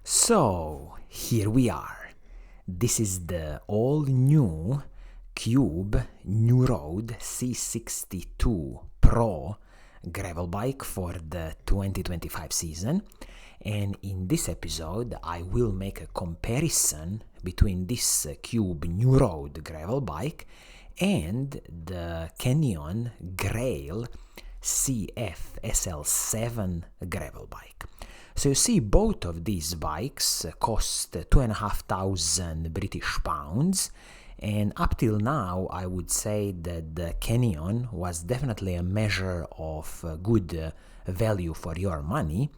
So, here we are. This is the all-new Cube Nuroad C62 Pro gravel bike for the 2025 season. And in this episode, I will make a comparison between this Cube Nuroad gravel bike and the Canyon Grail CF SL7 gravel bike. So you see, both of these bikes cost 2,500 British pounds, and up till now I would say that the Canyon was definitely a measure of good value for your money.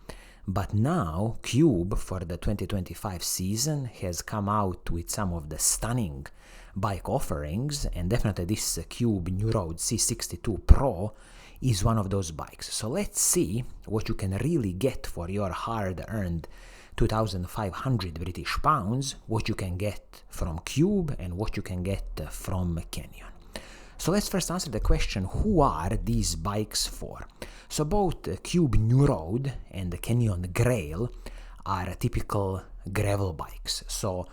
But now Cube for the 2025 season has come out with some of the stunning bike offerings, and definitely this Cube Nuroad C62 Pro is one of those bikes. So let's see what you can really get for your hard-earned 2,500 British pounds, what you can get from Cube and what you can get from Canyon. So let's first answer the question, who are these bikes for? So both Cube Nuroad and the Canyon Grail are typical gravel bikes. So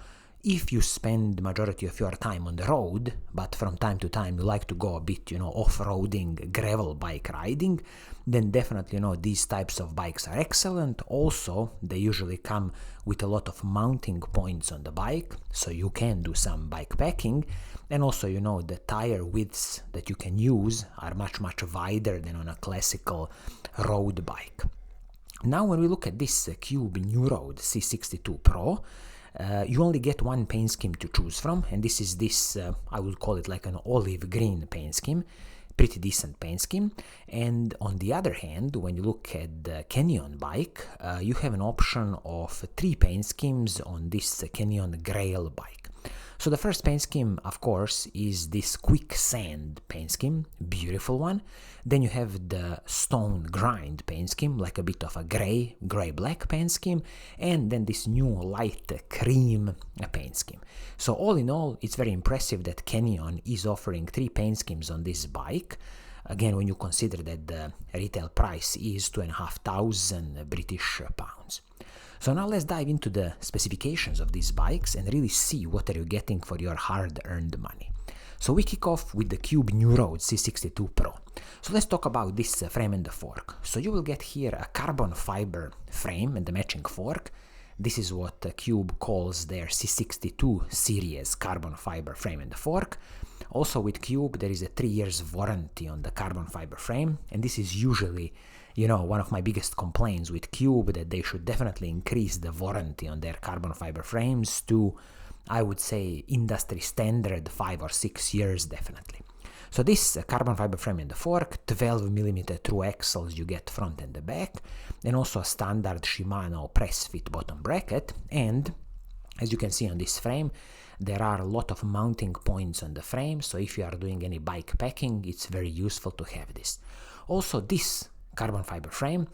if you spend majority of your time on the road, but from time to time you like to go a bit, off-roading, gravel bike riding, then definitely, these types of bikes are excellent. Also, they usually come with a lot of mounting points on the bike, so you can do some bike packing. And also, the tire widths that you can use are much wider than on a classical road bike. Now, when we look at this Cube Nuroad C62 Pro, you only get one paint scheme to choose from, and this is I would call it like an olive green paint scheme, pretty decent paint scheme. And on the other hand, when you look at the Canyon bike, you have an option of 3 paint schemes on this Canyon Grail bike. So the first paint scheme, of course, is this quicksand paint scheme, beautiful one. Then you have the stone grind paint scheme, like a bit of a gray-black paint scheme, and then this new light cream paint scheme. So all in all, it's very impressive that Canyon is offering 3 paint schemes on this bike. Again, when you consider that the retail price is 2,500 British pounds. So now let's dive into the specifications of these bikes and really see what are you getting for your hard-earned money. So we kick off with the Cube Nuroad C62 Pro. So let's talk about this frame and the fork. So you will get here a carbon fiber frame and the matching fork. This is what Cube calls their C62 series carbon fiber frame and the fork. Also with Cube there is a 3 years warranty on the carbon fiber frame, and this is usually one of my biggest complaints with Cube, that they should definitely increase the warranty on their carbon fiber frames to, I would say, industry standard 5 or 6 years definitely. So this carbon fiber frame and the fork, 12mm through axles you get front and the back, and also a standard Shimano press fit bottom bracket. And as you can see on this frame, there are a lot of mounting points on the frame, so if you are doing any bike packing, it's very useful to have this. Also, this carbon fiber frame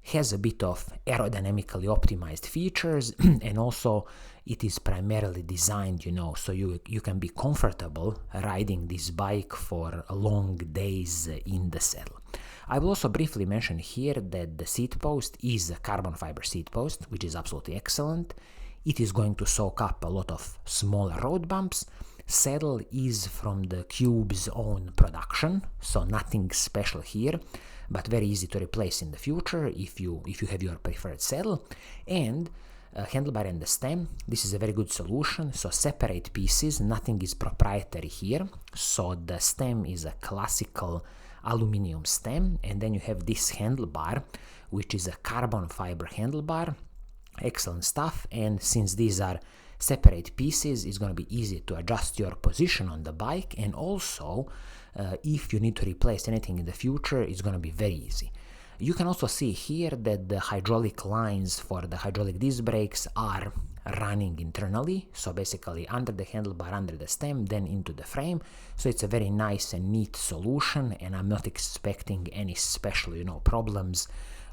has a bit of aerodynamically optimized features, and also it is primarily designed, so you can be comfortable riding this bike for long days in the saddle. I will also briefly mention here that the seat post is a carbon fiber seat post, which is absolutely excellent. It is going to soak up a lot of smaller road bumps. Saddle is from the Cube's own production, so nothing special here, but very easy to replace in the future if you have your preferred saddle. And handlebar and the stem, this is a very good solution. So separate pieces, nothing is proprietary here. So the stem is a classical aluminum stem, and then you have this handlebar, which is a carbon fiber handlebar. Excellent stuff. And since these are separate pieces, it's going to be easy to adjust your position on the bike, and also if you need to replace anything in the future, it's going to be very easy. You can also see here that the hydraulic lines for the hydraulic disc brakes are running internally, so basically under the handlebar, under the stem, then into the frame. So it's a very nice and neat solution, and I'm not expecting any special problems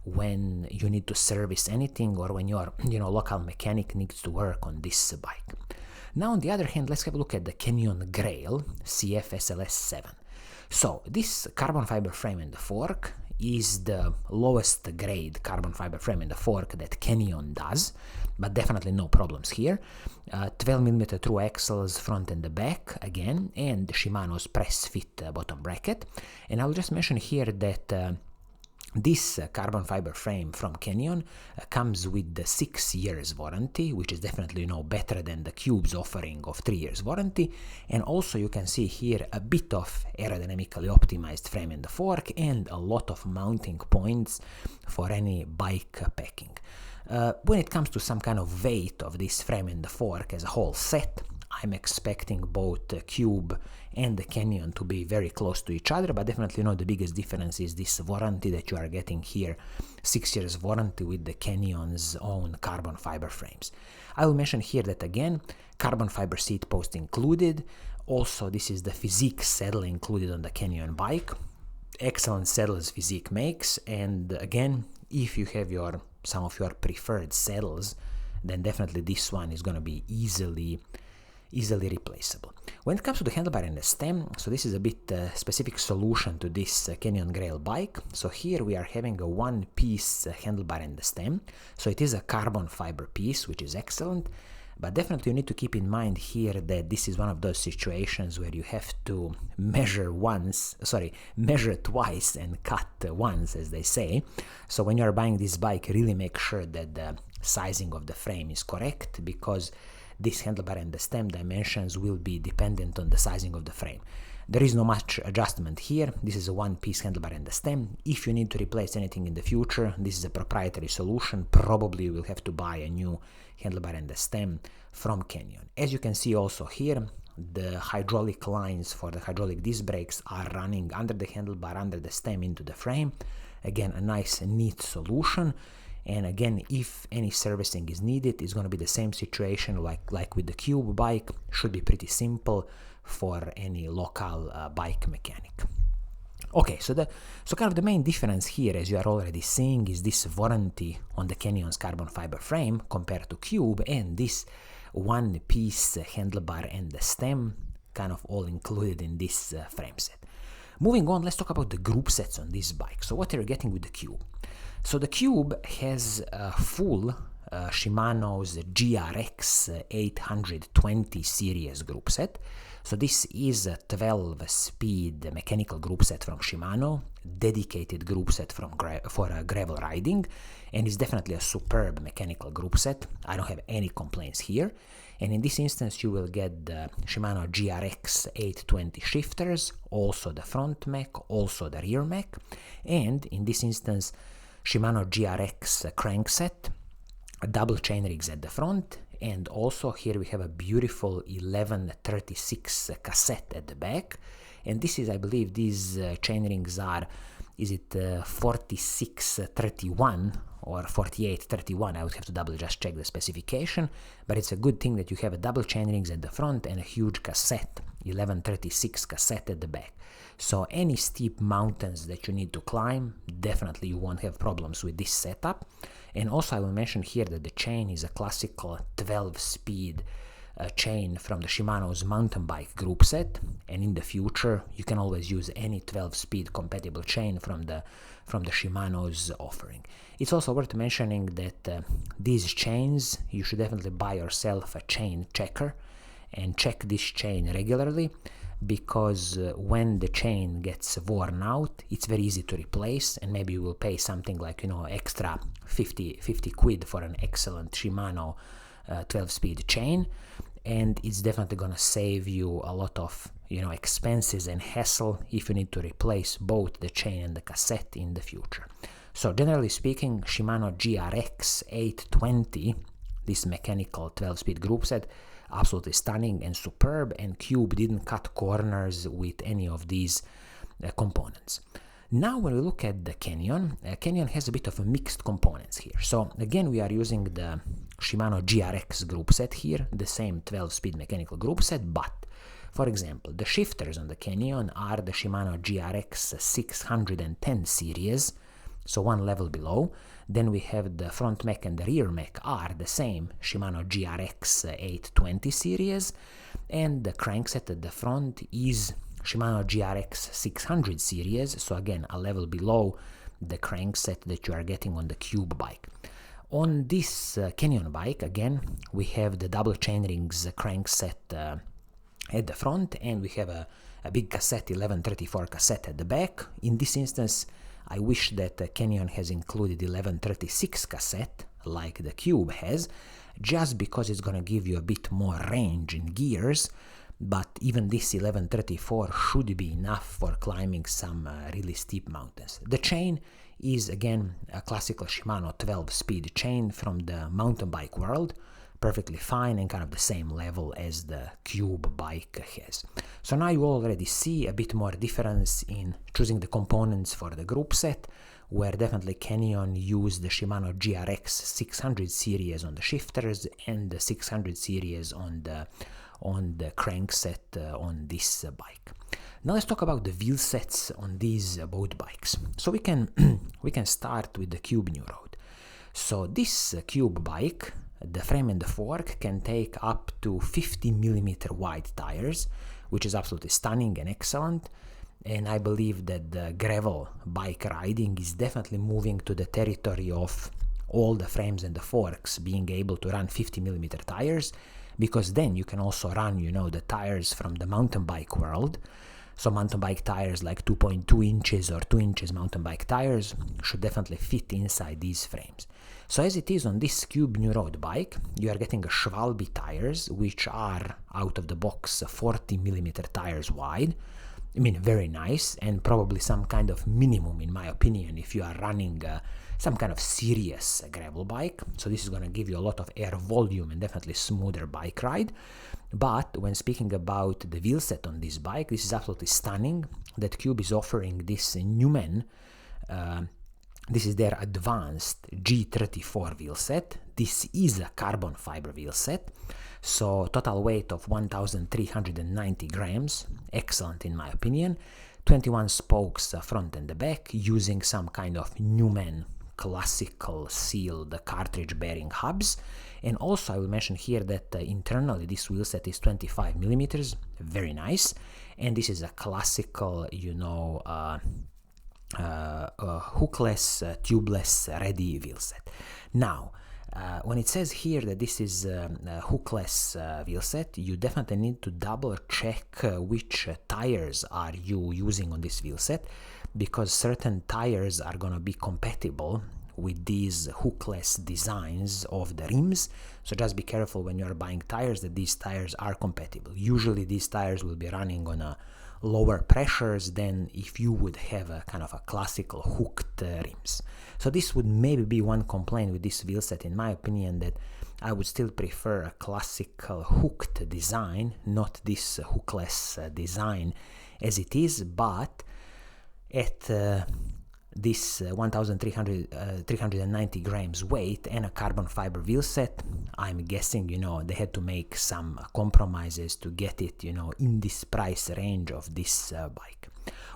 when you need to service anything, or when your local mechanic needs to work on this bike. Now on the other hand, let's have a look at the Canyon Grail CF SL7. So this carbon fiber frame and the fork is the lowest grade carbon fiber frame in the fork that Canyon does, but definitely no problems here. 12mm true axles front and the back again, and Shimano's press fit bottom bracket. And I'll just mention here that this carbon fiber frame from Canyon comes with the 6 years warranty, which is definitely better than the Cube's offering of 3 years warranty. And also you can see here a bit of aerodynamically optimized frame in the fork and a lot of mounting points for any bike packing. When it comes to some kind of weight of this frame in the fork as a whole set, I'm expecting both the Cube and the Canyon to be very close to each other, but definitely the biggest difference is this warranty that you are getting here, 6 years warranty with the Canyon's own carbon fiber frames. I will mention here that again, carbon fiber seat post included. Also, this is the Physique saddle included on the Canyon bike. Excellent saddles Physique makes, and again, if you have some of your preferred saddles, then definitely this one is going to be easily replaceable. When it comes to the handlebar and the stem, so this is a bit specific solution to this Canyon Grail bike. So here we are having a one-piece handlebar and the stem. So it is a carbon fiber piece, which is excellent, but definitely you need to keep in mind here that this is one of those situations where you have to measure twice and cut once, as they say. So when you are buying this bike, really make sure that the sizing of the frame is correct, because this handlebar and the stem dimensions will be dependent on the sizing of the frame. There is no much adjustment here. This is a one-piece handlebar and the stem. If you need to replace anything in the future, this is a proprietary solution. Probably you will have to buy a new handlebar and the stem from Canyon. As you can see also here, the hydraulic lines for the hydraulic disc brakes are running under the handlebar, under the stem into the frame. Again, a nice, neat solution. And again, if any servicing is needed, it's going to be the same situation like with the Cube bike. Should be pretty simple for any local bike mechanic. Okay, so kind of the main difference here, as you are already seeing, is this warranty on the Canyon's carbon fiber frame compared to Cube, and this one-piece handlebar and the stem kind of all included in this frame set. Moving on, let's talk about the group sets on this bike. So what are you getting with the Cube? So the Cube has a full Shimano's GRX 820 series group set. So this is a 12-speed mechanical group set from Shimano, dedicated group set for gravel riding, and it's definitely a superb mechanical group set. I don't have any complaints here. And in this instance, you will get the Shimano GRX 820 shifters, also the front mech, also the rear mech, and in this instance, Shimano GRX crankset, a double chain rigs at the front, and also here we have a beautiful 1136 cassette at the back. And this is, I believe, these chain rings are, is it 4631 or 4831? I would have to double just check the specification, but it's a good thing that you have a double chain rings at the front and a huge cassette, 1136 cassette at the back. So any steep mountains that you need to climb, definitely you won't have problems with this setup. And also I will mention here that the chain is a classical 12-speed chain from the Shimano's mountain bike group set, and in the future you can always use any 12-speed compatible chain from the Shimano's offering. It's also worth mentioning that these chains, you should definitely buy yourself a chain checker and check this chain regularly, because when the chain gets worn out, it's very easy to replace, and maybe you will pay something like, extra 50 quid for an excellent Shimano 12-speed chain, and it's definitely going to save you a lot of expenses and hassle if you need to replace both the chain and the cassette in the future. So generally speaking, Shimano GRX 820, this mechanical 12-speed group set, absolutely stunning and superb, and Cube didn't cut corners with any of these components. Now when we look at the Canyon, Canyon has a bit of a mixed components here. So again, we are using the Shimano GRX group set here, the same 12-speed mechanical group set, but for example, the shifters on the Canyon are the Shimano GRX 610 series, so one level below. Then we have the front mech and the rear mech are the same Shimano GRX 820 series, and the crankset at the front is Shimano GRX 600 series, so again a level below the crankset that you are getting on the Cube bike. On this Canyon bike, again, we have the double chainrings crankset at the front, and we have a big cassette, 1134 cassette at the back. In this instance, I wish that Canyon has included 1136 cassette, like the Cube has, just because it's gonna give you a bit more range in gears, but even this 1134 should be enough for climbing some really steep mountains. The chain is again a classical Shimano 12-speed chain from the mountain bike world, perfectly fine and kind of the same level as the Cube bike has. So now you already see a bit more difference in choosing the components for the group set, where definitely Canyon used the Shimano GRX 600 series on the shifters and the 600 series on the crankset on this bike. Now let's talk about the wheel sets on these both bikes. So we can start with the Cube Nuroad. So this Cube bike, the frame and the fork can take up to 50mm wide tires, which is absolutely stunning and excellent. And I believe that the gravel bike riding is definitely moving to the territory of all the frames and the forks being able to run 50mm tires, because then you can also run, the tires from the mountain bike world. So mountain bike tires like 2.2 inches or 2 inches mountain bike tires should definitely fit inside these frames. So as it is on this Cube Nuroad bike, you are getting a Schwalbe tires, which are out of the box 40mm tires wide. I mean, very nice, and probably some kind of minimum, in my opinion, if you are running some kind of serious gravel bike. So this is going to give you a lot of air volume and definitely smoother bike ride. But when speaking about the wheel set on this bike, this is absolutely stunning that Cube is offering this Newman. This is their advanced G34 wheel set. This is a carbon fiber wheel set. So total weight of 1,390 grams, excellent in my opinion. 21 spokes front and the back, using some kind of Newman classical sealed cartridge bearing hubs. And also I will mention here that internally this wheel set is 25mm, very nice. And this is a classical, hookless, tubeless ready wheel set. Now, when it says here that this is a hookless wheel set, you definitely need to double check which tires are you using on this wheel set, because certain tires are going to be compatible with these hookless designs of the rims. So just be careful when you are buying tires that these tires are compatible. Usually these tires will be running on a lower pressures than if you would have a kind of a classical hooked rims. So this would maybe be one complaint with this wheel set, in my opinion, that I would still prefer a classical hooked design, not this hookless design as it is. But at this 1,390 grams weight and a carbon fiber wheel set, I'm guessing, they had to make some compromises to get it, in this price range of this bike.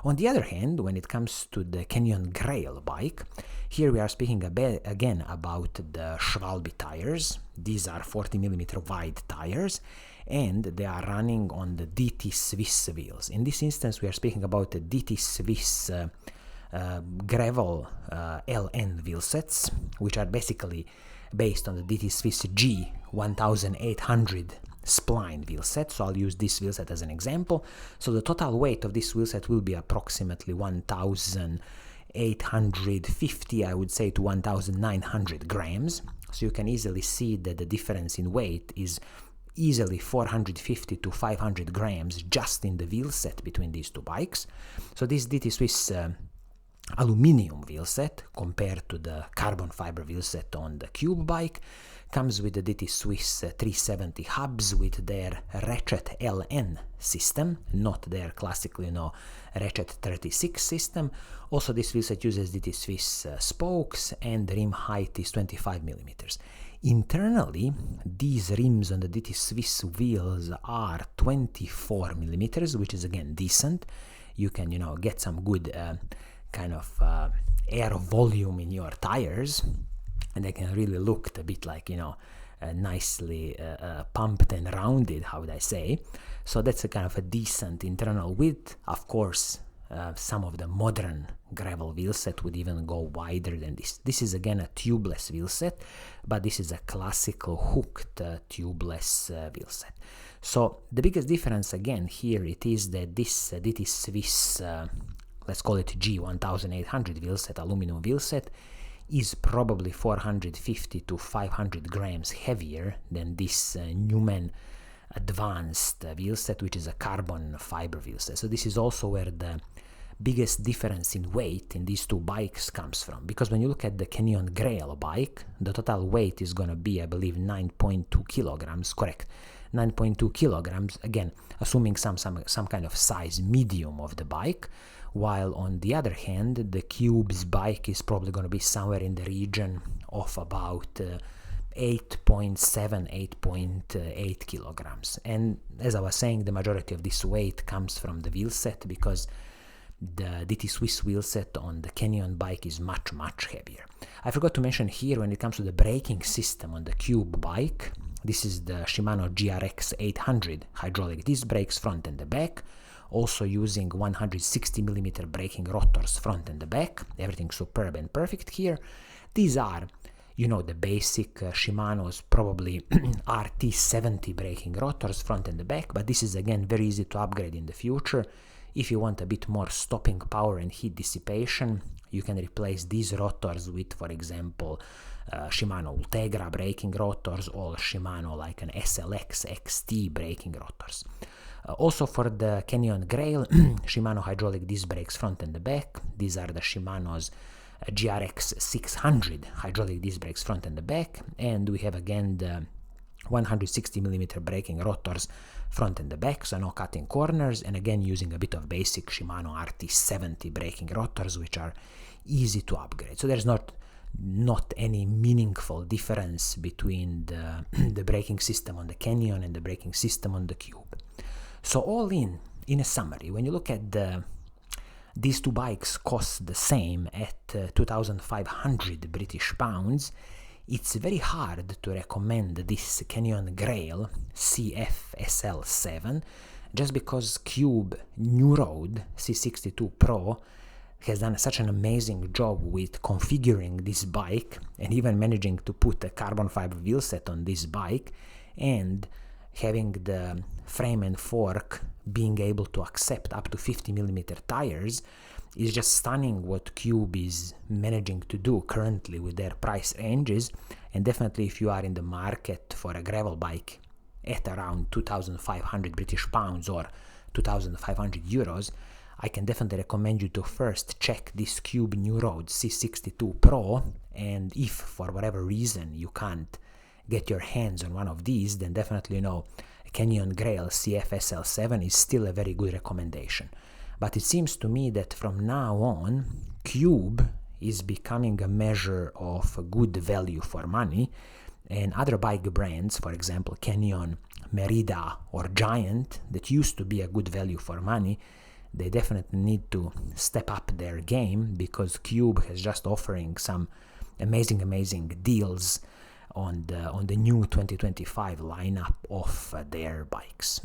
On the other hand, when it comes to the Canyon Grail bike, here we are speaking again about the Schwalbe tires. These are 40mm wide tires, and they are running on the DT Swiss wheels. In this instance, we are speaking about the DT Swiss gravel LN wheel sets, which are basically based on the DT Swiss G 1800 spline wheel set. So I'll use this wheel set as an example. So the total weight of this wheel set will be approximately 1,850, I would say, to 1,900 grams. So you can easily see that the difference in weight is easily 450 to 500 grams just in the wheel set between these two bikes. So this DT Swiss aluminium wheel set, compared to the carbon fiber wheel set on the Cube bike, comes with the DT Swiss 370 hubs with their ratchet LN system, not their classical, ratchet 36 system. Also, this wheel set uses DT Swiss spokes, and the rim height is 25mm. Internally, these rims on the DT Swiss wheels are 24mm, which is again decent. You can, get some good kind of air volume in your tires, and they can really look a bit like, nicely pumped and rounded, how would I say. So that's a kind of a decent internal width. Of course, some of the modern gravel wheelset would even go wider than this. This is again a tubeless wheelset, but this is a classical hooked tubeless wheelset. So the biggest difference again here it is that this Swiss, let's call it G1800 wheelset, aluminum wheelset, is probably 450 to 500 grams heavier than this Newman advanced wheelset, which is a carbon fiber wheelset. So this is also where the biggest difference in weight in these two bikes comes from, because when you look at the Canyon Grail bike, the total weight is going to be, I believe, 9.2 kilograms, correct, 9.2 kilograms, again assuming some kind of size medium of the bike, while on the other hand the Cube's bike is probably going to be somewhere in the region of about 8.8 kilograms. And as I was saying, the majority of this weight comes from the wheelset, because the DT Swiss wheelset on the Canyon bike is much heavier. I forgot to mention here, when it comes to the braking system on the Cube bike, this is the Shimano GRX 800 hydraulic disc brakes front and the back, also using 160mm braking rotors front and the back. Everything superb and perfect here. These are, you know, the basic Shimano's probably RT70 braking rotors front and the back, but this is again very easy to upgrade in the future. If you want a bit more stopping power and heat dissipation, you can replace these rotors with, for example, Shimano Ultegra braking rotors, or Shimano like an SLX XT braking rotors. Also for the Canyon Grail, Shimano hydraulic disc brakes front and the back. These are the Shimano's GRX 600 hydraulic disc brakes front and the back, and we have again the 160mm braking rotors front and the back, so no cutting corners, and again using a bit of basic Shimano RT70 braking rotors, which are easy to upgrade. So there's not any meaningful difference between the braking system on the Canyon and the braking system on the Cube. So all in a summary, when you look at these two bikes cost the same at 2,500 British pounds, it's very hard to recommend this Canyon Grail CF SL 7, just because Cube Nuroad C62 Pro has done such an amazing job with configuring this bike and even managing to put a carbon fiber wheelset on this bike, and having the frame and fork being able to accept up to 50mm tires is just stunning what Cube is managing to do currently with their price ranges. And definitely if you are in the market for a gravel bike at around 2,500 British pounds or 2,500 euros, I can definitely recommend you to first check this Cube Nuroad C62 Pro, and if for whatever reason you can't get your hands on one of these, then definitely, you know, Canyon Grail CF SL 7 is still a very good recommendation. But it seems to me that from now on, Cube is becoming a measure of good value for money, and other bike brands, for example Canyon, Merida or Giant, that used to be a good value for money, they definitely need to step up their game, because Cube has just offering some amazing deals on the new 2025 lineup of their bikes.